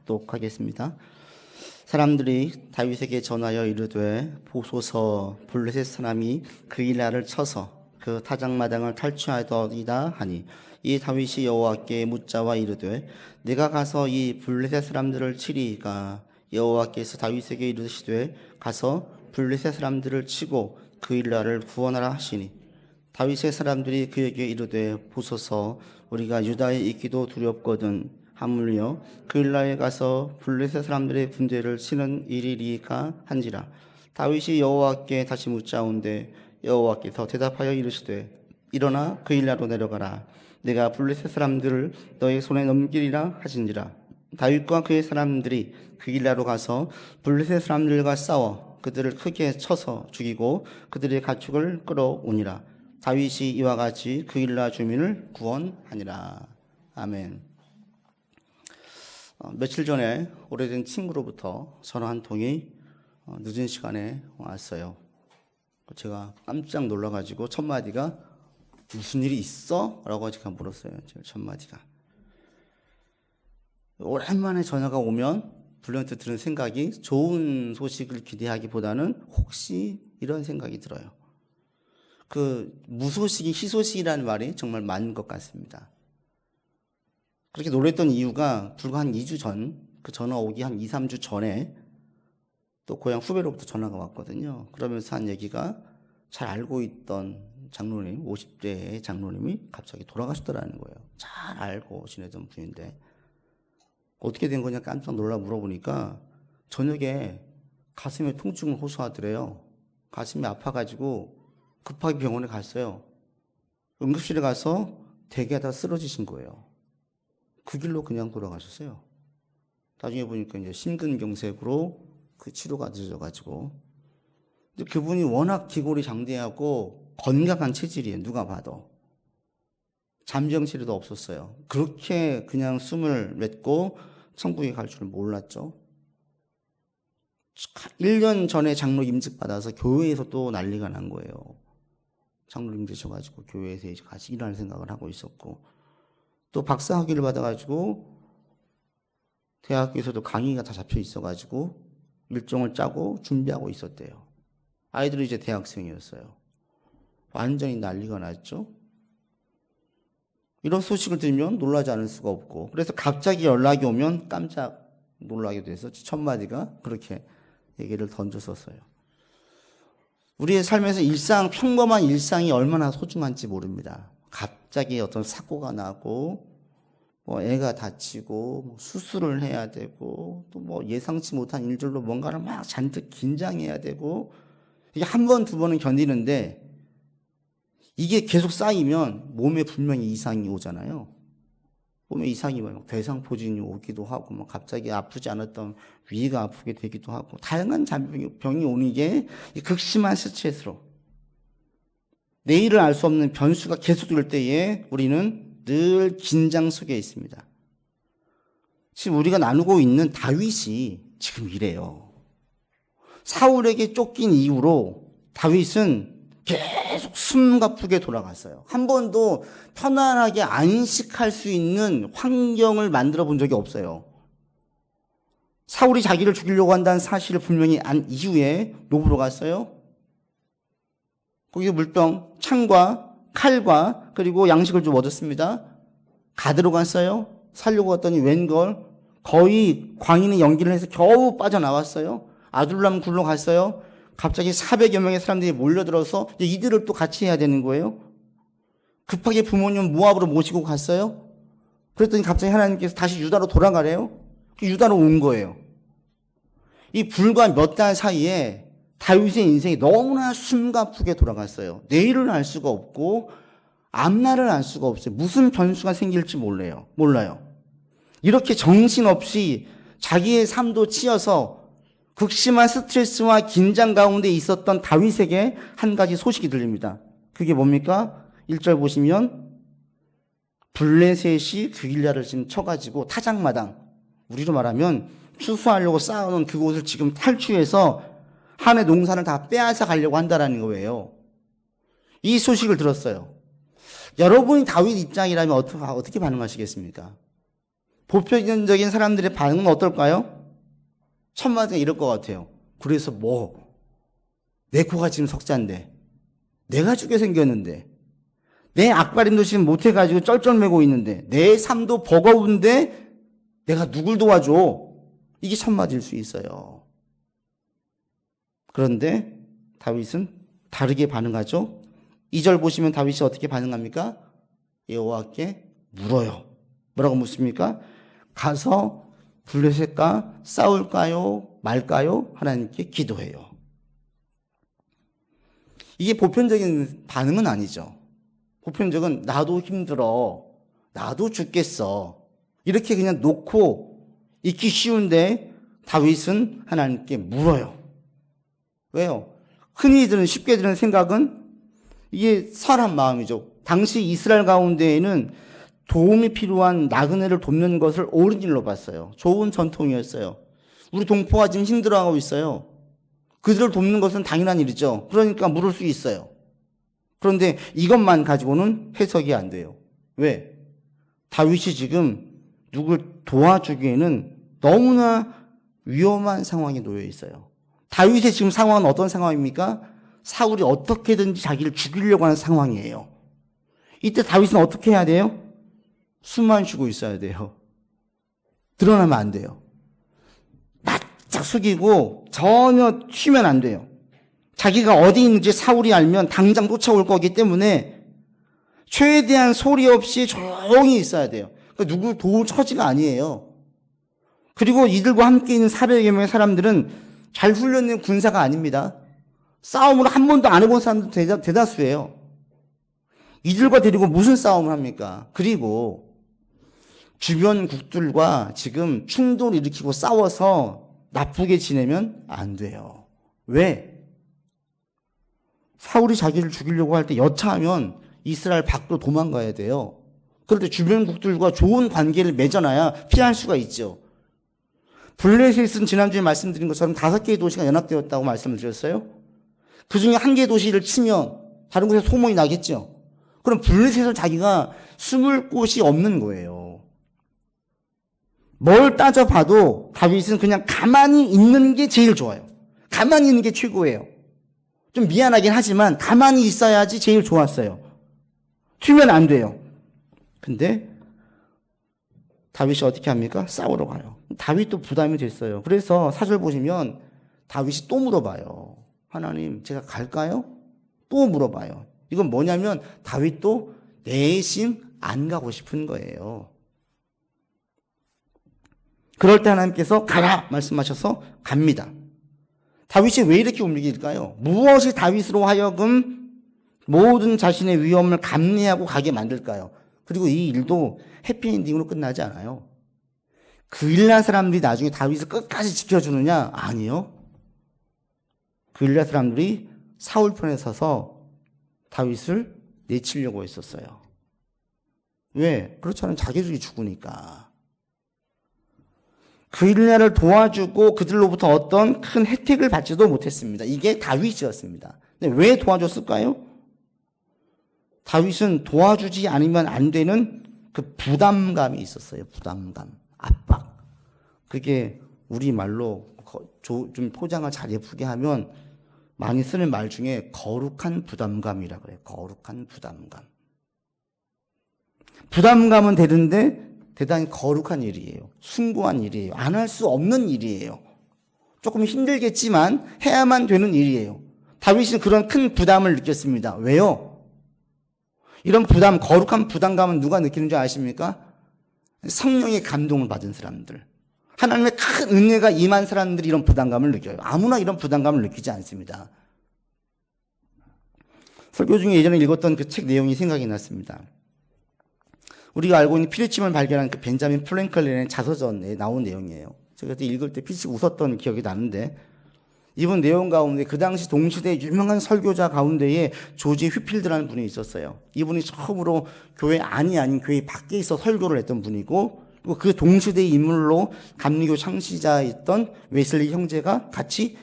독독하겠습니다. 사람들이 다윗에게 전하여 이르되 보소서 블레셋 사람이 그일라를 쳐서 그 타작마당을 탈취하더이다 하니 이 다윗이 여호와께 묻자와 이르되 내가 가서 이 블레셋 사람들을 치리이까 여호와께서 다윗에게 이르시되 가서 블레셋 사람들을 치고 그일라를 구원하라 하시니 다윗의 사람들이 그에게 이르되 보소서 우리가 유다에 있기도 두렵거든 하물며 그일라에 가서 블레셋 사람들의 군대를 치는 일이리까 한지라. 다윗이 여호와께 다시 묻자온데 여호와께서 대답하여 이르시되 일어나 그일라로 내려가라. 내가 블레셋 사람들을 너의 손에 넘기리라 하신지라. 다윗과 그의 사람들이 그일라로 가서 블레셋 사람들과 싸워 그들을 크게 쳐서 죽이고 그들의 가축을 끌어오니라. 다윗이 이와 같이 그일라 주민을 구원하니라. 아멘. 며칠 전에 오래된 친구로부터 전화 한 통이 늦은 시간에 왔어요. 제가 깜짝 놀라가지고 첫 마디가 무슨 일이 있어? 라고 제가 물었어요. 첫 마디가. 오랜만에 전화가 오면 불현듯 드는 생각이 좋은 소식을 기대하기보다는 혹시 이런 생각이 들어요. 그 무소식이 희소식이라는 말이 정말 맞는 것 같습니다. 그렇게 놀랬던 이유가 불과 한 2주 전, 그 전화 오기 한 2, 3주 전에 또 고향 후배로부터 전화가 왔거든요. 그러면서 한 얘기가 잘 알고 있던 장로님, 50대의 장로님이 갑자기 돌아가셨더라는 거예요. 잘 알고 지내던 분인데 어떻게 된 거냐 깜짝 놀라 물어보니까 저녁에 가슴에 통증을 호소하더래요. 가슴이 아파가지고 급하게 병원에 갔어요. 응급실에 가서 대기하다 쓰러지신 거예요. 그 길로 그냥 돌아가셨어요. 나중에 보니까 이제 심근경색으로 그 치료가 늦어져가지고. 근데 그분이 워낙 기골이 장대하고 건강한 체질이에요. 누가 봐도. 잠정치레도 없었어요. 그렇게 그냥 숨을 맺고 천국에 갈 줄은 몰랐죠. 1년 전에 장로 임직 받아서 교회에서 또 난리가 난 거예요. 장로님 되셔가지고 교회에서 이제 같이 일할 생각을 하고 있었고, 또 박사학위를 받아가지고 대학교에서도 강의가 다 잡혀 있어가지고 일정을 짜고 준비하고 있었대요. 아이들은 이제 대학생이었어요. 완전히 난리가 났죠. 이런 소식을 들으면 놀라지 않을 수가 없고, 그래서 갑자기 연락이 오면 깜짝 놀라게 돼서 첫 마디가 그렇게 얘기를 던졌었어요. 우리의 삶에서 평범한 일상이 얼마나 소중한지 모릅니다. 갑자기 어떤 사고가 나고, 애가 다치고, 수술을 해야 되고, 또 예상치 못한 일들로 뭔가를 막 잔뜩 긴장해야 되고, 이게 한 번, 두 번은 견디는데, 이게 계속 쌓이면 몸에 분명히 이상이 오잖아요. 몸에 이상이 와요. 대상포진이 오기도 하고, 갑자기 아프지 않았던 위가 아프게 되기도 하고, 다양한 병이 오는 게 극심한 스트레스로. 내일을 알 수 없는 변수가 계속될 때에 우리는 늘 긴장 속에 있습니다. 지금 우리가 나누고 있는 다윗이 지금 이래요. 사울에게 쫓긴 이후로 다윗은 계속 숨가쁘게 돌아갔어요. 한 번도 편안하게 안식할 수 있는 환경을 만들어 본 적이 없어요. 사울이 자기를 죽이려고 한다는 사실을 분명히 안 이후에 노브로 갔어요. 거기서 물병, 창과 칼과 그리고 양식을 좀 얻었습니다. 가드로 갔어요. 살려고 갔더니 웬걸 거의 광인의 연기를 해서 겨우 빠져나왔어요. 아둘람 굴로 갔어요. 갑자기 400여 명의 사람들이 몰려들어서 이들을 또 같이 해야 되는 거예요. 급하게 부모님 모압으로 모시고 갔어요. 그랬더니 갑자기 하나님께서 다시 유다로 돌아가래요. 유다로 온 거예요. 이 불과 몇 달 사이에 다윗의 인생이 너무나 숨가쁘게 돌아갔어요. 내일을 알 수가 없고 앞날을 알 수가 없어요. 무슨 변수가 생길지 몰라요. 이렇게 정신없이 자기의 삶도 치여서 극심한 스트레스와 긴장 가운데 있었던 다윗에게 한 가지 소식이 들립니다. 그게 뭡니까? 1절 보시면 블레셋이 그일라를 지금 쳐가지고 타작마당, 우리로 말하면 추수하려고 쌓아놓은 그곳을 지금 탈취해서 한 해 농사를 다 빼앗아 가려고 한다는 거예요. 이 소식을 들었어요. 여러분이 다윗 입장이라면 어떻게 반응하시겠습니까? 보편적인 사람들의 반응은 어떨까요? 첫 마디가 이럴 것 같아요. 그래서 뭐, 내 코가 지금 석자인데, 내가 죽게 생겼는데, 내 앞가림도 지금 못해가지고 쩔쩔매고 있는데, 내 삶도 버거운데, 내가 누굴 도와줘? 이게 첫 마디일 수 있어요. 그런데 다윗은 다르게 반응하죠. 2절 보시면 다윗이 어떻게 반응합니까? 여호와께 물어요. 뭐라고 묻습니까? 가서 블레셋과 싸울까요? 말까요? 하나님께 기도해요. 이게 보편적인 반응은 아니죠. 보편적은 나도 힘들어. 나도 죽겠어. 이렇게 그냥 놓고 있기 쉬운데 다윗은 하나님께 물어요. 왜요? 흔히 쉽게 드는 생각은 이게 사람 마음이죠. 당시 이스라엘 가운데에는 도움이 필요한 나그네를 돕는 것을 옳은 일로 봤어요. 좋은 전통이었어요. 우리 동포가 지금 힘들어하고 있어요. 그들을 돕는 것은 당연한 일이죠. 그러니까 물을 수 있어요. 그런데 이것만 가지고는 해석이 안 돼요. 왜? 다윗이 지금 누굴 도와주기에는 너무나 위험한 상황에 놓여 있어요. 다윗의 지금 상황은 어떤 상황입니까? 사울이 어떻게든지 자기를 죽이려고 하는 상황이에요. 이때 다윗은 어떻게 해야 돼요? 숨만 쉬고 있어야 돼요. 드러나면 안 돼요. 바짝 숙이고 전혀 쉬면 안 돼요. 자기가 어디 있는지 사울이 알면 당장 쫓아올 거기 때문에 최대한 소리 없이 조용히 있어야 돼요. 그러니까 누구 도울 처지가 아니에요. 그리고 이들과 함께 있는 400여 명의 사람들은 잘 훈련된 군사가 아닙니다. 싸움을 한 번도 안 해본 사람들 대다수예요. 이들과 데리고 무슨 싸움을 합니까? 그리고 주변국들과 지금 충돌을 일으키고 싸워서 나쁘게 지내면 안 돼요. 왜? 사울이 자기를 죽이려고 할 때 여차하면 이스라엘 밖으로 도망가야 돼요. 그럴 때 주변국들과 좋은 관계를 맺어놔야 피할 수가 있죠. 블레셋은 지난주에 말씀드린 것처럼 5개의 도시가 연합되었다고 말씀을 드렸어요. 그 중에 1개의 도시를 치면 다른 곳에 소문이 나겠죠. 그럼 블레셋은 자기가 숨을 곳이 없는 거예요. 뭘 따져봐도 다윗은 그냥 가만히 있는 게 제일 좋아요. 가만히 있는 게 최고예요. 좀 미안하긴 하지만 가만히 있어야지 제일 좋았어요. 튀면 안 돼요. 근데 다윗이 어떻게 합니까? 싸우러 가요. 다윗도 부담이 됐어요. 그래서 4절 보시면 다윗이 또 물어봐요. 하나님, 제가 갈까요? 또 물어봐요. 이건 뭐냐면 다윗도 내심 안 가고 싶은 거예요. 그럴 때 하나님께서 가라 말씀하셔서 갑니다. 다윗이 왜 이렇게 움직일까요? 무엇이 다윗으로 하여금 모든 자신의 위험을 감내하고 가게 만들까요? 그리고 이 일도 해피엔딩으로 끝나지 않아요. 그 일난 사람들이 나중에 다윗을 끝까지 지켜주느냐? 아니요. 그 일난 사람들이 사울 편에 서서 다윗을 내치려고 했었어요. 왜? 그렇지 않으면 자기들이 죽으니까. 그 일날을 도와주고 그들로부터 어떤 큰 혜택을 받지도 못했습니다. 이게 다윗이었습니다. 근데 왜 도와줬을까요? 다윗은 도와주지 않으면 안 되는 그 부담감이 있었어요. 부담감, 압박. 그게 우리말로 좀 포장을 잘 예쁘게 하면 많이 쓰는 말 중에 거룩한 부담감이라고 그래요. 거룩한 부담감. 부담감은 되는데 대단히 거룩한 일이에요. 숭고한 일이에요. 안 할 수 없는 일이에요. 조금 힘들겠지만 해야만 되는 일이에요. 다윗은 그런 큰 부담을 느꼈습니다. 왜요? 이런 부담, 거룩한 부담감은 누가 느끼는 줄 아십니까? 성령의 감동을 받은 사람들. 하나님의 큰 은혜가 임한 사람들이 이런 부담감을 느껴요. 아무나 이런 부담감을 느끼지 않습니다. 설교 중에 예전에 읽었던 그 책 내용이 생각이 났습니다. 우리가 알고 있는 피리침을 발견한 그 벤자민 프랭클린의 자서전에 나온 내용이에요. 제가 그때 읽을 때 피식 웃었던 기억이 나는데 이분 내용 가운데 그 당시 동시대 유명한 설교자 가운데에 조지 휘필드라는 분이 있었어요. 이분이 처음으로 교회 안이 아닌 교회 밖에 있어 설교를 했던 분이고 그리고 그 동시대의 인물로 감리교 창시자였던 웨슬리 형제가 같이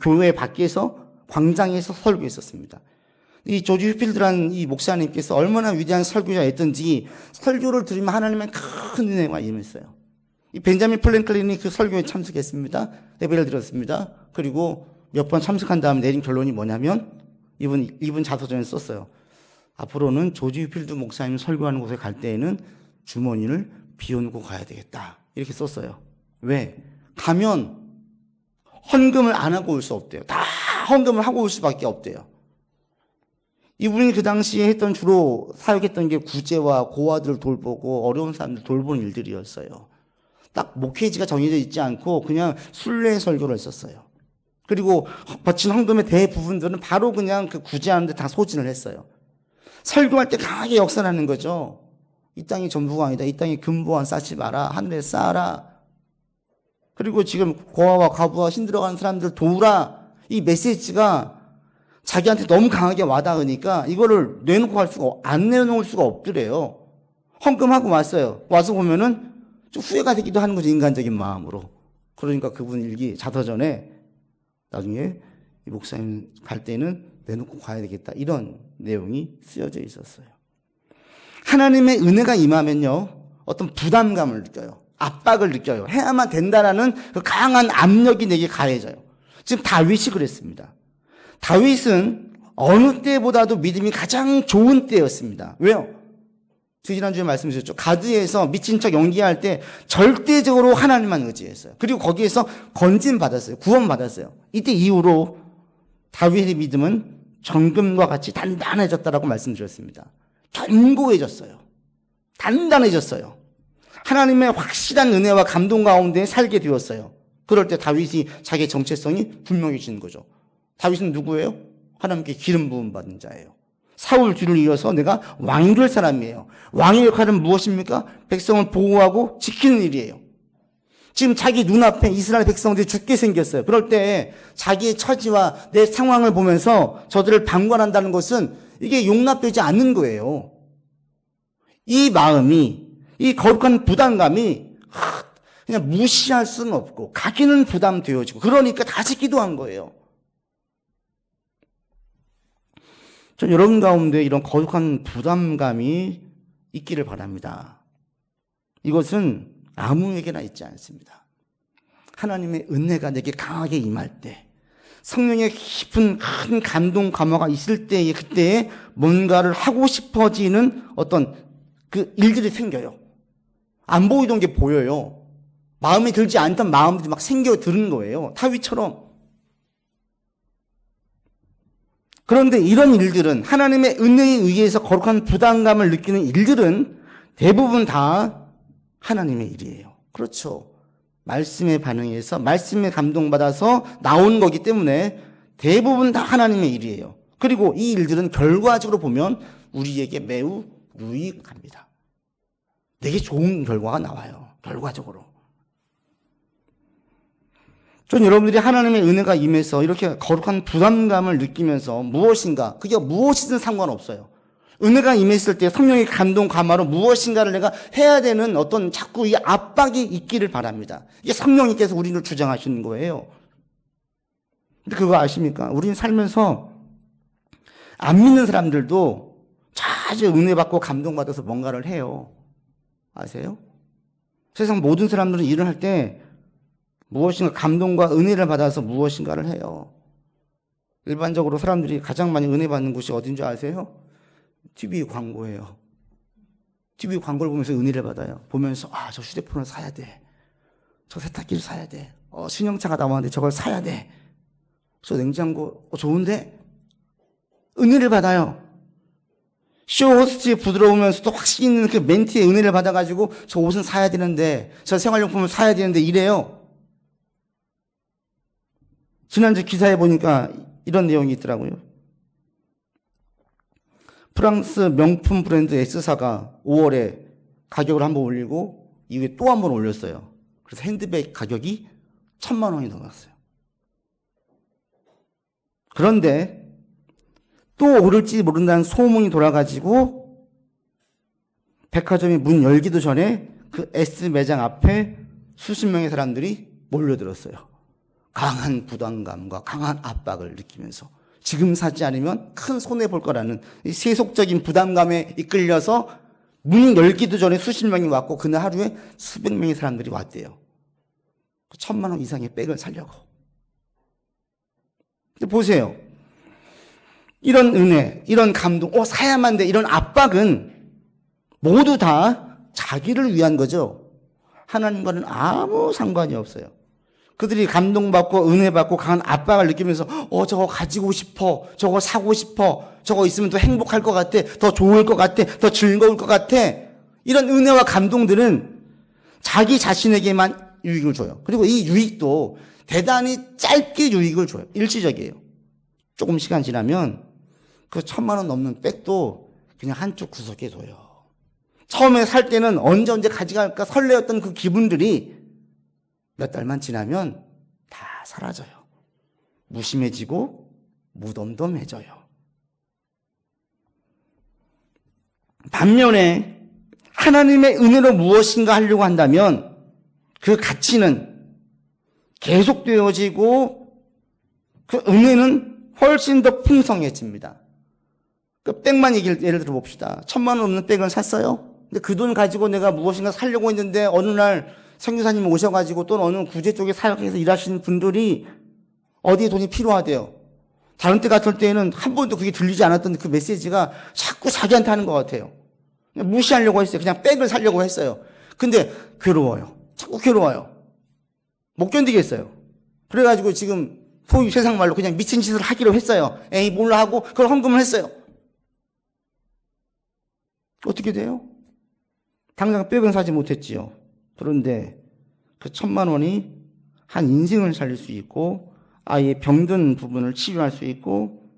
교회 밖에서 광장에서 설교했었습니다. 이 조지 휘필드라는 이 목사님께서 얼마나 위대한 설교자였던지 설교를 들으면 하나님의 큰 은혜가 임했어요. 이 벤자민 플랭클린이 그 설교에 참석했습니다. 예배를 드렸습니다. 그리고 몇 번 참석한 다음에 내린 결론이 뭐냐면 이분 자서전에 썼어요. 앞으로는 조지 휘필드 목사님 설교하는 곳에 갈 때에는 주머니를 비워놓고 가야 되겠다. 이렇게 썼어요. 왜? 가면 헌금을 안 하고 올 수 없대요. 다 헌금을 하고 올 수밖에 없대요. 이분이 그 당시에 주로 사역했던 게 구제와 고아들을 돌보고 어려운 사람들 돌보는 일들이었어요. 딱 목회지가 정해져 있지 않고 그냥 순례 설교를 했었어요. 그리고 바친 헌금의 대부분들은 바로 그냥 그 구제하는 데 다 소진을 했어요. 설교할 때 강하게 역설하는 거죠. 이 땅이 전부가 아니다. 이 땅에 금보안 쌓지 마라. 하늘에 쌓아라. 그리고 지금 고아와 과부와 힘들어가는 사람들 도우라. 이 메시지가 자기한테 너무 강하게 와닿으니까 이거를 안 내놓을 수가 없더래요. 헌금하고 왔어요. 와서 보면은 좀 후회가 되기도 하는 거죠. 인간적인 마음으로. 그러니까 그분 일기 자서전에 나중에 이 목사님 갈 때는 내놓고 가야 되겠다. 이런 내용이 쓰여져 있었어요. 하나님의 은혜가 임하면요. 어떤 부담감을 느껴요. 압박을 느껴요. 해야만 된다라는 그 강한 압력이 내게 가해져요. 지금 다윗이 그랬습니다. 다윗은 어느 때보다도 믿음이 가장 좋은 때였습니다. 왜요? 지난주에 말씀드렸죠. 가드에서 미친 척 연기할 때 절대적으로 하나님만 의지했어요. 그리고 거기에서 건진받았어요. 구원받았어요. 이때 이후로 다윗의 믿음은 정금과 같이 단단해졌다라고 말씀드렸습니다. 견고해졌어요. 단단해졌어요. 하나님의 확실한 은혜와 감동 가운데 살게 되었어요. 그럴 때 다윗이 자기의 정체성이 분명해지는 거죠. 다윗은 누구예요? 하나님께 기름 부음 받은 자예요. 사울 뒤를 이어서 내가 왕이 될 사람이에요. 왕의 역할은 무엇입니까? 백성을 보호하고 지키는 일이에요. 지금 자기 눈앞에 이스라엘 백성들이 죽게 생겼어요. 그럴 때 자기의 처지와 내 상황을 보면서 저들을 방관한다는 것은 이게 용납되지 않는 거예요. 이 마음이, 이 거룩한 부담감이 그냥 무시할 수는 없고 가기는 부담되어지고 그러니까 다시 기도한 거예요. 전 여러분 가운데 이런 거룩한 부담감이 있기를 바랍니다. 이것은 아무에게나 있지 않습니다. 하나님의 은혜가 내게 강하게 임할 때, 성령의 깊은 큰 감동 감화가 있을 때에 그때에 뭔가를 하고 싶어지는 어떤 그 일들이 생겨요. 안 보이던 게 보여요. 마음에 들지 않던 마음들이 막 생겨드는 거예요. 다윗처럼. 그런데 이런 일들은 하나님의 은혜에 의해서 거룩한 부담감을 느끼는 일들은 대부분 다 하나님의 일이에요. 그렇죠. 말씀에 반응해서 말씀에 감동받아서 나온 거기 때문에 대부분 다 하나님의 일이에요. 그리고 이 일들은 결과적으로 보면 우리에게 매우 유익합니다. 되게 좋은 결과가 나와요. 결과적으로. 전 여러분들이 하나님의 은혜가 임해서 이렇게 거룩한 부담감을 느끼면서 무엇인가, 그게 무엇이든 상관없어요. 은혜가 임했을 때 성령의 감동 감화로 무엇인가를 내가 해야 되는 어떤 자꾸 이 압박이 있기를 바랍니다. 이게 성령님께서 우리를 주장하시는 거예요. 근데 그거 아십니까? 우리는 살면서 안 믿는 사람들도 자주 은혜 받고 감동받아서 뭔가를 해요. 아세요? 세상 모든 사람들은 일을 할 때 무엇인가 감동과 은혜를 받아서 무엇인가를 해요. 일반적으로 사람들이 가장 많이 은혜 받는 곳이 어딘지 아세요? TV 광고예요. TV 광고를 보면서 은혜를 받아요. 보면서 저 휴대폰을 사야 돼. 저 세탁기를 사야 돼. 신형차가 나왔는데 저걸 사야 돼. 저 냉장고 좋은데? 은혜를 받아요. 쇼 호스트의 부드러우면서도 확신 있는 그 멘트에 은혜를 받아가지고 저 옷은 사야 되는데, 저 생활용품을 사야 되는데 이래요. 지난주 기사에 보니까 이런 내용이 있더라고요. 프랑스 명품 브랜드 S사가 5월에 가격을 한번 올리고 이후에 또 한 번 올렸어요. 그래서 핸드백 가격이 1,000만 원이 넘었어요. 그런데 또 오를지 모른다는 소문이 돌아가지고 백화점이 문 열기도 전에 그 S 매장 앞에 수십 명의 사람들이 몰려들었어요. 강한 부담감과 강한 압박을 느끼면서 지금 사지 않으면 큰 손해볼 거라는 이 세속적인 부담감에 이끌려서 문 열기도 전에 수십 명이 왔고 그날 하루에 수백 명의 사람들이 왔대요. 1,000만 원 이상의 백을 사려고. 보세요. 이런 은혜, 이런 감동, 사야만 돼, 이런 압박은 모두 다 자기를 위한 거죠. 하나님과는 아무 상관이 없어요. 그들이 감동받고 은혜받고 강한 압박을 느끼면서 저거 가지고 싶어, 저거 사고 싶어, 저거 있으면 더 행복할 것 같아, 더 좋을 것 같아, 더 즐거울 것 같아. 이런 은혜와 감동들은 자기 자신에게만 유익을 줘요. 그리고 이 유익도 대단히 짧게 유익을 줘요. 일시적이에요. 조금 시간 지나면 그 1,000만 원 넘는 백도 그냥 한쪽 구석에 둬요. 처음에 살 때는 언제 가져갈까 설레었던 그 기분들이 몇 달만 지나면 다 사라져요. 무심해지고 무덤덤해져요. 반면에 하나님의 은혜로 무엇인가 하려고 한다면 그 가치는 계속되어지고 그 은혜는 훨씬 더 풍성해집니다. 그 백만 예를 들어 봅시다. 1,000만 원 없는 백을 샀어요. 근데 그 돈 가지고 내가 무엇인가 살려고 했는데 어느 날 선교사님 오셔가지고 또 어느 구제 쪽에 사역해서 일하시는 분들이 어디에 돈이 필요하대요. 다른 때 같을 때에는 한 번도 그게 들리지 않았던 그 메시지가 자꾸 자기한테 하는 것 같아요. 그냥 무시하려고 했어요. 그냥 백을 사려고 했어요. 근데 괴로워요. 자꾸 괴로워요. 못 견디겠어요. 그래가지고 지금 소위 세상 말로 그냥 미친 짓을 하기로 했어요. 에이 몰라 하고 그걸 헌금을 했어요. 어떻게 돼요? 당장 백은 사지 못했지요. 그런데 그 1,000만 원이 한 인생을 살릴 수 있고 아이의 병든 부분을 치료할 수 있고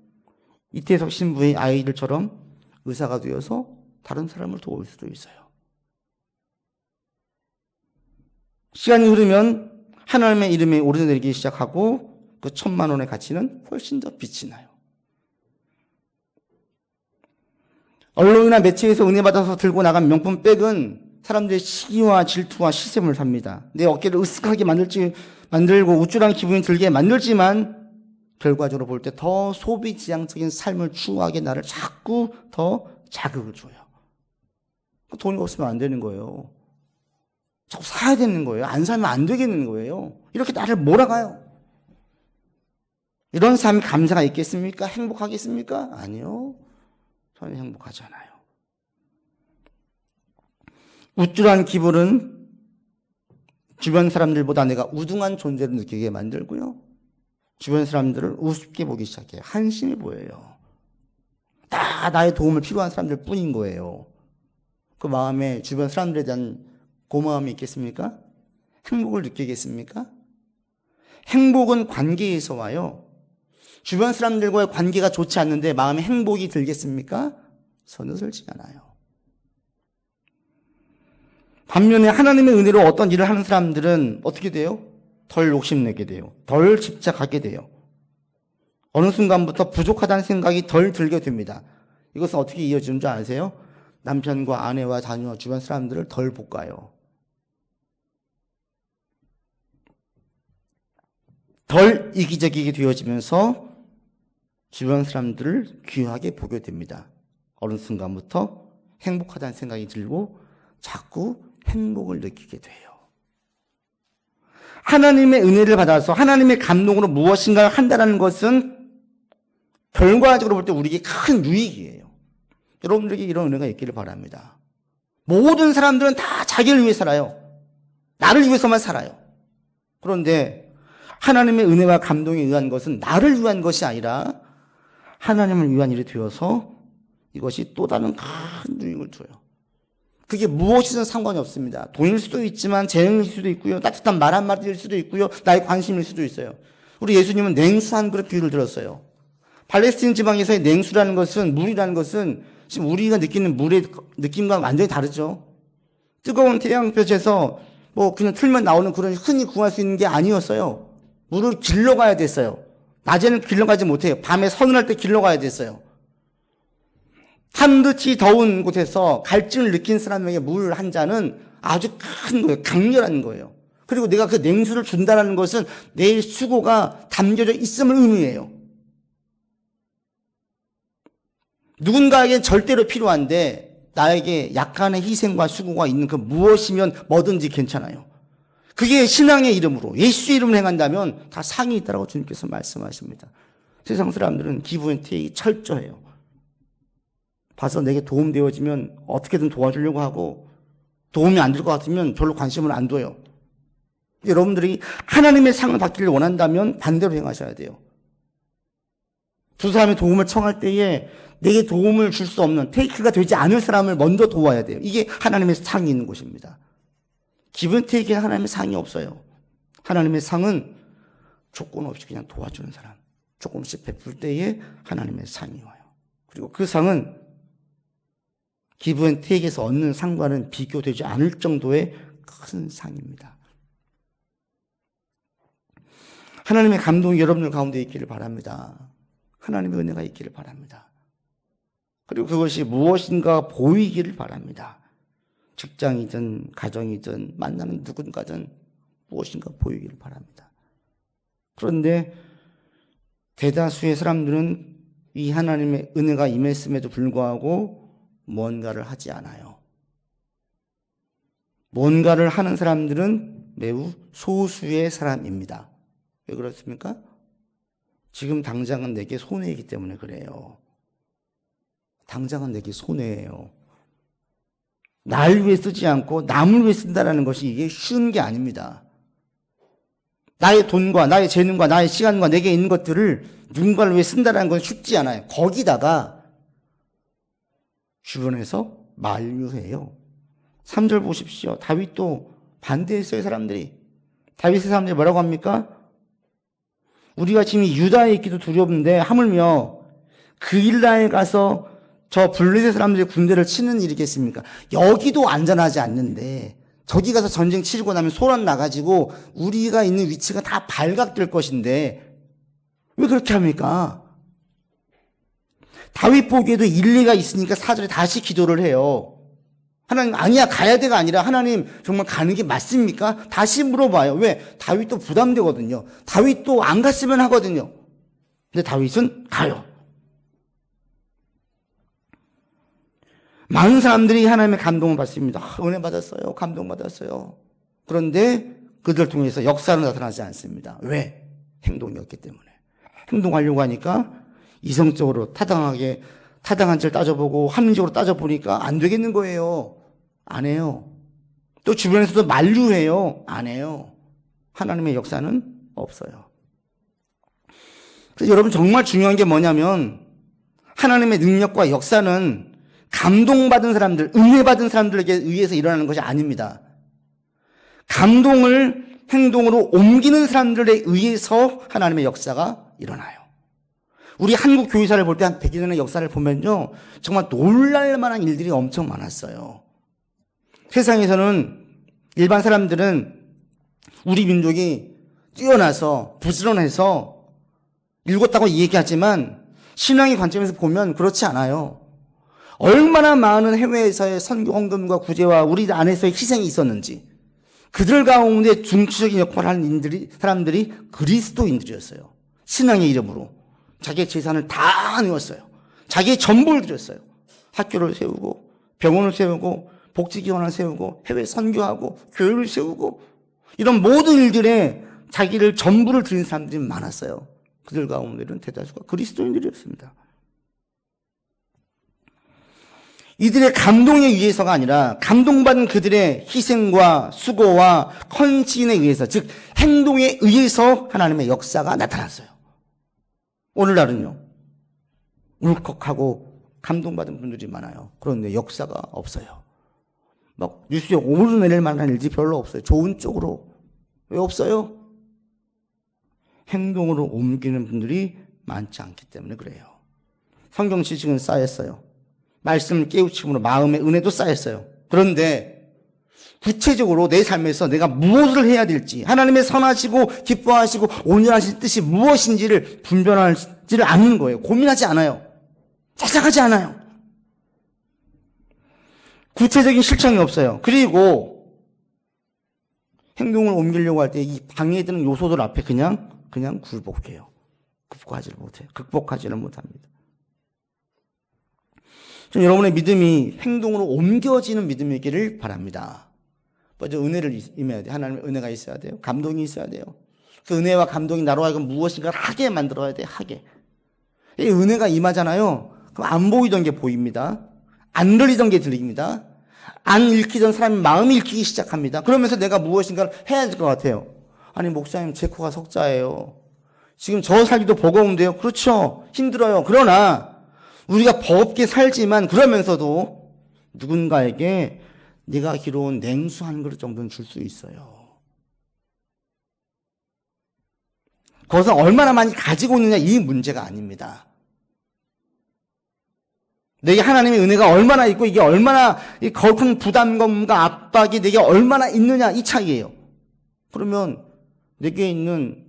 이태석 신부의 아이들처럼 의사가 되어서 다른 사람을 도울 수도 있어요. 시간이 흐르면 하나님의 이름이 오르내리기 시작하고 그 1,000만 원의 가치는 훨씬 더 빛이 나요. 언론이나 매체에서 은혜 받아서 들고 나간 명품 백은 사람들의 시기와 질투와 시샘을 삽니다. 내 어깨를 으쓱하게 만들고 우쭐한 기분이 들게 만들지만 결과적으로 볼 때 더 소비지향적인 삶을 추구하게 나를 자꾸 더 자극을 줘요. 돈이 없으면 안 되는 거예요. 자꾸 사야 되는 거예요. 안 사면 안 되겠는 거예요. 이렇게 나를 몰아가요. 이런 삶이 감사가 있겠습니까? 행복하겠습니까? 아니요. 전혀 행복하지 않아요. 우쭐한 기분은 주변 사람들보다 내가 우등한 존재를 느끼게 만들고요. 주변 사람들을 우습게 보기 시작해요. 한심해 보여요. 다 나의 도움을 필요한 사람들 뿐인 거예요. 그 마음에 주변 사람들에 대한 고마움이 있겠습니까? 행복을 느끼겠습니까? 행복은 관계에서 와요. 주변 사람들과의 관계가 좋지 않는데 마음에 행복이 들겠습니까? 전혀 들지 않아요. 반면에 하나님의 은혜로 어떤 일을 하는 사람들은 어떻게 돼요? 덜 욕심내게 돼요. 덜 집착하게 돼요. 어느 순간부터 부족하다는 생각이 덜 들게 됩니다. 이것은 어떻게 이어지는 줄 아세요? 남편과 아내와 자녀와 주변 사람들을 덜 볶아요. 덜 이기적이게 되어지면서 주변 사람들을 귀하게 보게 됩니다. 어느 순간부터 행복하다는 생각이 들고 자꾸 행복을 느끼게 돼요. 하나님의 은혜를 받아서 하나님의 감동으로 무엇인가를 한다는 것은 결과적으로 볼 때 우리에게 큰 유익이에요. 여러분들에게 이런 은혜가 있기를 바랍니다. 모든 사람들은 다 자기를 위해 살아요. 나를 위해서만 살아요. 그런데 하나님의 은혜와 감동에 의한 것은 나를 위한 것이 아니라 하나님을 위한 일이 되어서 이것이 또 다른 큰 유익을 줘요. 그게 무엇이든 상관이 없습니다. 돈일 수도 있지만 재능일 수도 있고요. 따뜻한 말 한마디일 수도 있고요. 나의 관심일 수도 있어요. 우리 예수님은 냉수 한 그릇 비유를 들었어요. 팔레스틴 지방에서의 냉수라는 것은, 물이라는 것은 지금 우리가 느끼는 물의 느낌과 완전히 다르죠. 뜨거운 태양볕에서 그냥 틀면 나오는 그런 흔히 구할 수 있는 게 아니었어요. 물을 길러 가야 됐어요. 낮에는 길러 가지 못해요. 밤에 서늘할 때 길러 가야 됐어요. 탄듯이 더운 곳에서 갈증을 느낀 사람에게 물 한 잔은 아주 큰 거예요. 강렬한 거예요. 그리고 내가 그 냉수를 준다는 것은 내 수고가 담겨져 있음을 의미해요. 누군가에겐 절대로 필요한데 나에게 약간의 희생과 수고가 있는 그 무엇이면 뭐든지 괜찮아요. 그게 신앙의 이름으로 예수 이름을 행한다면 다 상이 있다고 주님께서 말씀하십니다. 세상 사람들은 기브앤테이크가 철저해요. 봐서 내게 도움되어지면 어떻게든 도와주려고 하고 도움이 안 될 것 같으면 별로 관심을 안 둬요. 여러분들이 하나님의 상을 받기를 원한다면 반대로 행하셔야 돼요. 두 사람의 도움을 청할 때에 내게 도움을 줄 수 없는 테이크가 되지 않을 사람을 먼저 도와야 돼요. 이게 하나님의 상이 있는 곳입니다. 기브앤테이크에 하나님의 상이 없어요. 하나님의 상은 조건 없이 그냥 도와주는 사람, 조금씩 베풀 때에 하나님의 상이 와요. 그리고 그 상은 기브앤테이크에서 얻는 상과는 비교되지 않을 정도의 큰 상입니다. 하나님의 감동이 여러분들 가운데 있기를 바랍니다. 하나님의 은혜가 있기를 바랍니다. 그리고 그것이 무엇인가 보이기를 바랍니다. 직장이든 가정이든 만나는 누군가든 무엇인가 보이기를 바랍니다. 그런데 대다수의 사람들은 이 하나님의 은혜가 임했음에도 불구하고 뭔가를 하지 않아요. 뭔가를 하는 사람들은 매우 소수의 사람입니다. 왜 그렇습니까? 지금 당장은 내게 손해이기 때문에 그래요. 당장은 내게 손해예요. 날 위해 쓰지 않고 남을 위해 쓴다는 것이 이게 쉬운 게 아닙니다. 나의 돈과 나의 재능과 나의 시간과 내게 있는 것들을 누군가를 위해 쓴다는 건 쉽지 않아요. 거기다가 주변에서 만류해요. 3절 보십시오. 다윗도 반대했어요, 사람들이. 다윗의 사람들이 뭐라고 합니까? 우리가 지금 유다에 있기도 두렵는데 하물며 그일라에 가서 저 블레셋 사람들의 군대를 치는 일이겠습니까? 여기도 안전하지 않는데 저기 가서 전쟁 치르고 나면 소란 나가지고 우리가 있는 위치가 다 발각될 것인데 왜 그렇게 합니까? 다윗 보기에도 일리가 있으니까 4절에 다시 기도를 해요. 하나님, 아니야, 가야 돼가 아니라 하나님 정말 가는 게 맞습니까? 다시 물어봐요. 왜? 다윗도 부담되거든요. 다윗도 안 갔으면 하거든요. 근데 다윗은 가요. 많은 사람들이 하나님의 감동을 받습니다. 은혜 받았어요. 감동 받았어요. 그런데 그들 통해서 역사는 나타나지 않습니다. 왜? 행동이 없기 때문에. 행동하려고 하니까 이성적으로 타당한지를 따져보고 합리적으로 따져보니까 안 되겠는 거예요. 안 해요. 또 주변에서도 만류해요. 안 해요. 하나님의 역사는 없어요. 그래서 여러분 정말 중요한 게 뭐냐면 하나님의 능력과 역사는 감동받은 사람들, 은혜받은 사람들에게 의해서 일어나는 것이 아닙니다. 감동을 행동으로 옮기는 사람들에 의해서 하나님의 역사가 일어나요. 우리 한국 교회사를 볼 때 한 100여 년의 역사를 보면요. 정말 놀랄 만한 일들이 엄청 많았어요. 세상에서는 일반 사람들은 우리 민족이 뛰어나서 부지런해서 읽었다고 얘기하지만 신앙의 관점에서 보면 그렇지 않아요. 얼마나 많은 해외에서의 선교 헌금과 구제와 우리 안에서의 희생이 있었는지 그들 가운데 중추적인 역할을 하는 사람들이 그리스도인들이었어요. 신앙의 이름으로. 자기의 재산을 다 내었어요. 자기의 전부를 드렸어요. 학교를 세우고 병원을 세우고 복지기관을 세우고 해외 선교하고 교회를 세우고 이런 모든 일들에 자기를 전부를 드린 사람들이 많았어요. 그들 가운데는 대다수가 그리스도인들이었습니다. 이들의 감동에 의해서가 아니라 감동받은 그들의 희생과 수고와 헌신에 의해서, 즉 행동에 의해서 하나님의 역사가 나타났어요. 오늘날은요, 울컥하고 감동받은 분들이 많아요. 그런데 역사가 없어요. 막 뉴스에 오르내릴 만한 일이 별로 없어요. 좋은 쪽으로. 왜 없어요? 행동으로 옮기는 분들이 많지 않기 때문에 그래요. 성경 지식은 쌓였어요. 말씀 깨우침으로 마음의 은혜도 쌓였어요. 그런데 구체적으로 내 삶에서 내가 무엇을 해야 될지, 하나님의 선하시고 기뻐하시고 온전하신 뜻이 무엇인지를 분별하지를 않는 거예요. 고민하지 않아요. 찾아가지 않아요. 구체적인 실천이 없어요. 그리고 행동을 옮기려고 할 때 이 방해되는 요소들 앞에 그냥 굴복해요. 극복하지를 못합니다. 좀 여러분의 믿음이 행동으로 옮겨지는 믿음이기를 바랍니다. 먼저 은혜를 임해야 돼요. 하나님의 은혜가 있어야 돼요. 감동이 있어야 돼요. 그 은혜와 감동이 나로 하여금 무엇인가를 하게 만들어야 돼요. 하게. 이 은혜가 임하잖아요. 그럼 안 보이던 게 보입니다. 안 들리던 게 들립니다. 안 읽히던 사람의 마음이 읽히기 시작합니다. 그러면서 내가 무엇인가를 해야 될 것 같아요. 아니 목사님 제 코가 석자예요. 지금 저 살기도 버거운데요. 그렇죠. 힘들어요. 그러나 우리가 버겁게 살지만 그러면서도 누군가에게 네가 기로운 냉수 한 그릇 정도는 줄 수 있어요. 거기서 얼마나 많이 가지고 있느냐 이 문제가 아닙니다. 내게 하나님의 은혜가 얼마나 있고 이게 얼마나 거룩한 부담감과 압박이 내게 얼마나 있느냐 이 차이예요. 그러면 내게 있는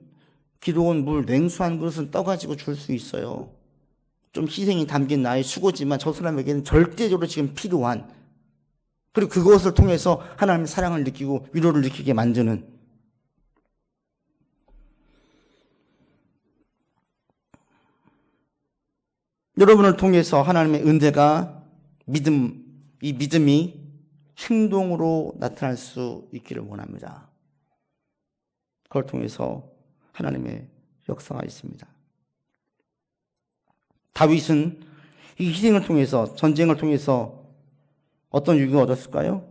기도원 물 냉수 한 그릇은 떠가지고 줄 수 있어요. 좀 희생이 담긴 나의 수고지만 저 사람에게는 절대적으로 지금 필요한, 그리고 그것을 통해서 하나님의 사랑을 느끼고 위로를 느끼게 만드는, 여러분을 통해서 하나님의 은혜가 이 믿음이 행동으로 나타날 수 있기를 원합니다. 그걸 통해서 하나님의 역사가 있습니다. 다윗은 이 희생을 통해서, 전쟁을 통해서 어떤 유익을 얻었을까요?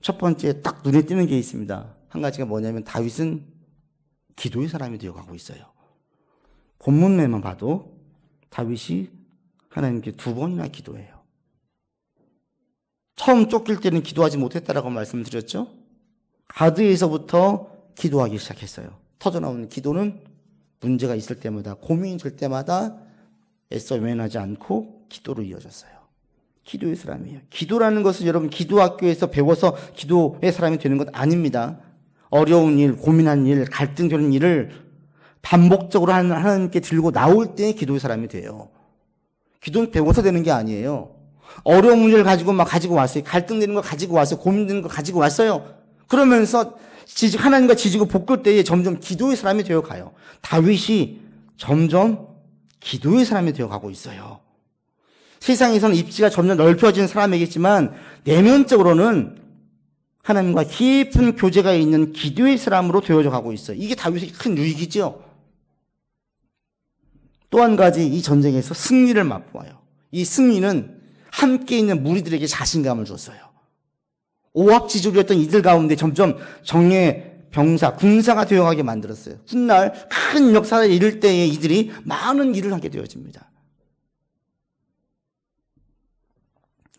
첫 번째 딱 눈에 띄는 게 있습니다. 한 가지가 뭐냐면 다윗은 기도의 사람이 되어가고 있어요. 본문에만 봐도 다윗이 하나님께 2번이나 기도해요. 처음 쫓길 때는 기도하지 못했다라고 말씀드렸죠. 가드에서부터 기도하기 시작했어요. 터져나오는 기도는 문제가 있을 때마다, 고민이 될 때마다 애써 외면하지 않고 기도로 이어졌어요. 기도의 사람이에요. 기도라는 것은 여러분 기도학교에서 배워서 기도의 사람이 되는 것 아닙니다. 어려운 일, 고민한 일, 갈등되는 일을 반복적으로 하나님께 들고 나올 때 기도의 사람이 돼요. 기도는 배워서 되는 게 아니에요. 어려운 문제를 가지고 가지고 왔어요. 갈등되는 거 가지고 왔어요. 고민되는 거 가지고 왔어요. 그러면서 하나님과 지지고 볶을 때에 점점 기도의 사람이 되어 가요. 다윗이 점점 기도의 사람이 되어 가고 있어요. 세상에서는 입지가 점점 넓혀지는 사람이겠지만 내면적으로는 하나님과 깊은 교제가 있는 기도의 사람으로 되어져 가고 있어요. 이게 다윗의 큰 유익이죠. 또 한 가지, 이 전쟁에서 승리를 맛보아요. 이 승리는 함께 있는 무리들에게 자신감을 줬어요. 오합지졸이었던 이들 가운데 점점 정예, 병사, 군사가 되어가게 만들었어요. 훗날 큰 역사를 이룰 때에 이들이 많은 일을 하게 되어집니다.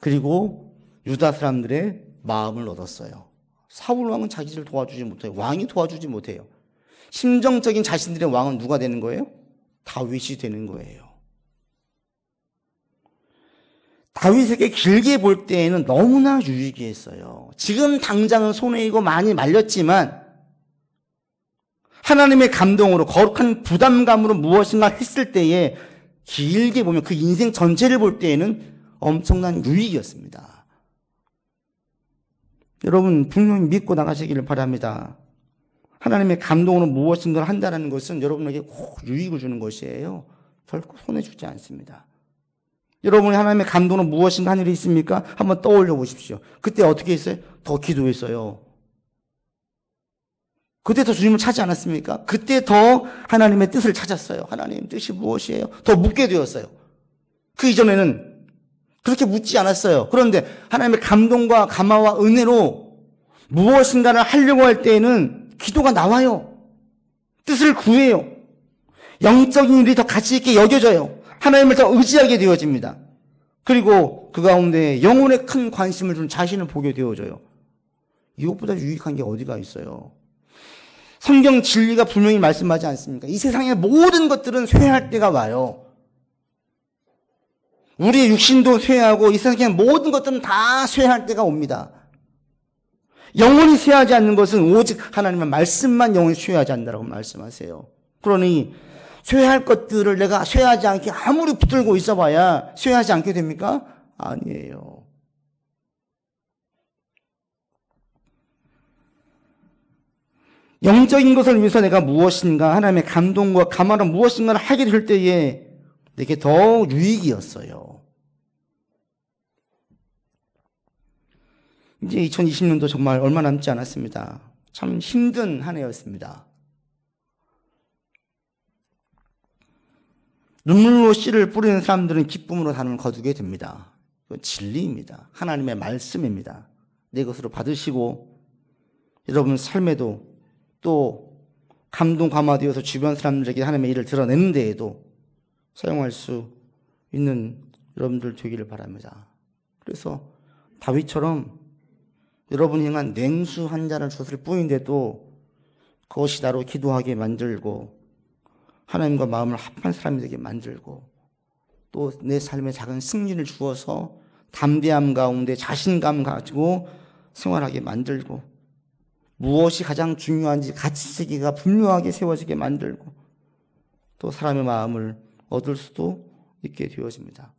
그리고 유다 사람들의 마음을 얻었어요. 사울 왕은 자기를 도와주지 못해요. 왕이 도와주지 못해요. 심정적인 자신들의 왕은 누가 되는 거예요? 다윗이 되는 거예요. 다윗에게 길게 볼 때에는 너무나 유익했어요. 지금 당장은 손해이고 많이 말렸지만 하나님의 감동으로, 거룩한 부담감으로 무엇인가 했을 때에 길게 보면 그 인생 전체를 볼 때에는 엄청난 유익이었습니다. 여러분 분명히 믿고 나가시기를 바랍니다. 하나님의 감동으로 무엇인가를 한다는 것은 여러분에게 꼭 유익을 주는 것이에요. 결코 손해주지 않습니다. 여러분이 하나님의 감동으로 무엇인가 한 일이 있습니까? 한번 떠올려 보십시오. 그때 어떻게 했어요? 더 기도했어요. 그때 더 주님을 찾지 않았습니까? 그때 더 하나님의 뜻을 찾았어요. 하나님 뜻이 무엇이에요? 더 묻게 되었어요. 그 이전에는 그렇게 묻지 않았어요. 그런데 하나님의 감동과 감화와 은혜로 무엇인가를 하려고 할 때에는 기도가 나와요. 뜻을 구해요. 영적인 일이 더 가치 있게 여겨져요. 하나님을 더 의지하게 되어집니다. 그리고 그 가운데 영혼에 큰 관심을 준 자신을 보게 되어져요. 이것보다 유익한 게 어디가 있어요? 성경 진리가 분명히 말씀하지 않습니까? 이 세상의 모든 것들은 쇠할 때가 와요. 우리의 육신도 쇠하고 이 세상의 모든 것들은 다 쇠할 때가 옵니다. 영원히 쇠하지 않는 것은 오직 하나님의 말씀만 영원히 쇠하지 않는다고 말씀하세요. 그러니 쇠할 것들을 내가 쇠하지 않게 아무리 붙들고 있어봐야 쇠하지 않게 됩니까? 아니에요. 영적인 것을 위해서 내가 무엇인가, 하나님의 감동과 감화로 무엇인가를 하게 될 때에 내게 더 유익이었어요. 이제 2020년도 정말 얼마 남지 않았습니다. 참 힘든 한 해였습니다. 눈물로 씨를 뿌리는 사람들은 기쁨으로 단을 거두게 됩니다. 그건 진리입니다. 하나님의 말씀입니다. 내 것으로 받으시고 여러분 삶에도 또 감동 감화되어서 주변 사람들에게 하나님의 일을 드러내는 데에도 사용할 수 있는 여러분들 되기를 바랍니다. 그래서 다윗처럼 여러분이 행한 냉수 한 잔을 줬을 뿐인데도 그것이 나로 기도하게 만들고 하나님과 마음을 합한 사람이 되게 만들고 또 내 삶에 작은 승리를 주어서 담대함 가운데 자신감 가지고 생활하게 만들고 무엇이 가장 중요한지 가치세계가 분명하게 세워지게 만들고 또 사람의 마음을 얻을 수도 있게 되어집니다.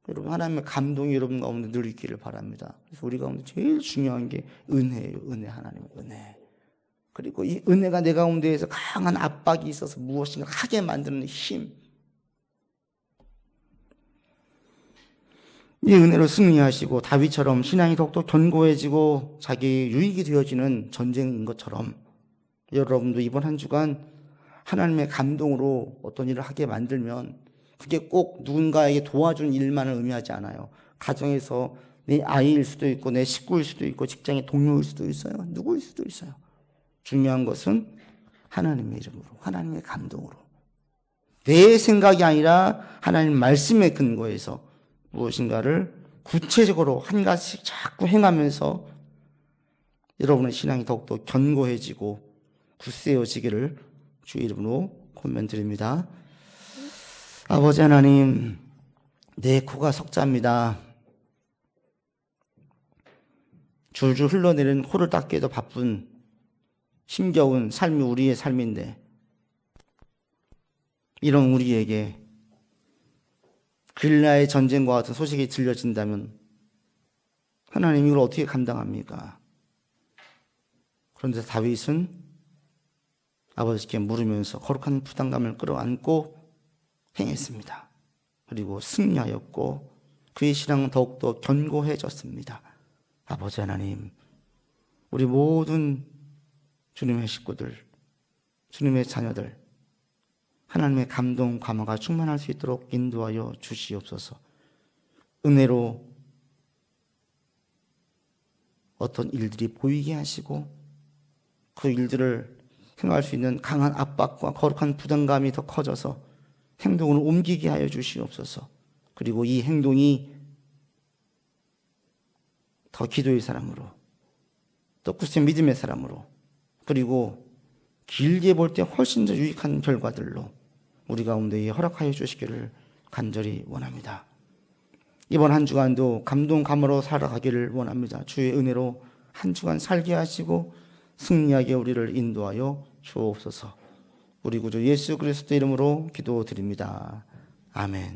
여러분 하나님의 감동이 여러분 가운데 늘 있기를 바랍니다. 그래서 우리 가운데 제일 중요한 게 은혜예요. 은혜, 하나님의 은혜. 그리고 이 은혜가 내 가운데에서 강한 압박이 있어서 무엇인가 하게 만드는 힘. 이 은혜로 승리하시고 다윗처럼 신앙이 더욱더 견고해지고 자기 유익이 되어지는 전쟁인 것처럼 여러분도 이번 한 주간 하나님의 감동으로 어떤 일을 하게 만들면 그게 꼭 누군가에게 도와준 일만을 의미하지 않아요. 가정에서 내 아이일 수도 있고 내 식구일 수도 있고 직장의 동료일 수도 있어요. 누구일 수도 있어요. 중요한 것은 하나님의 이름으로, 하나님의 감동으로. 내 생각이 아니라 하나님 말씀의 근거에서 무엇인가를 구체적으로 한 가지씩 자꾸 행하면서 여러분의 신앙이 더욱더 견고해지고 굳세어지기를 주의 이름으로 권면드립니다. 아버지 하나님, 내 코가 석자입니다. 줄줄 흘러내리는 코를 닦기에도 바쁜 힘겨운 삶이 우리의 삶인데 이런 우리에게 길라의 전쟁과 같은 소식이 들려진다면 하나님 이걸 어떻게 감당합니까? 그런데 다윗은 아버지께 물으면서 거룩한 부담감을 끌어안고 행했습니다. 그리고 승리하였고 그의 신앙은 더욱더 견고해졌습니다. 아버지 하나님, 우리 모든 주님의 식구들, 주님의 자녀들 하나님의 감동, 감화가 충만할 수 있도록 인도하여 주시옵소서. 은혜로 어떤 일들이 보이게 하시고 그 일들을 행할 수 있는 강한 압박과 거룩한 부담감이 더 커져서 행동을 옮기게 하여 주시옵소서. 그리고 이 행동이 더 기도의 사람으로 또 굳세 믿음의 사람으로 그리고 길게 볼 때 훨씬 더 유익한 결과들로 우리 가운데에 허락하여 주시기를 간절히 원합니다. 이번 한 주간도 감동 감으로 살아가기를 원합니다. 주의 은혜로 한 주간 살게 하시고 승리하게 우리를 인도하여 주옵소서. 우리 구주 예수 그리스도 이름으로 기도드립니다. 아멘.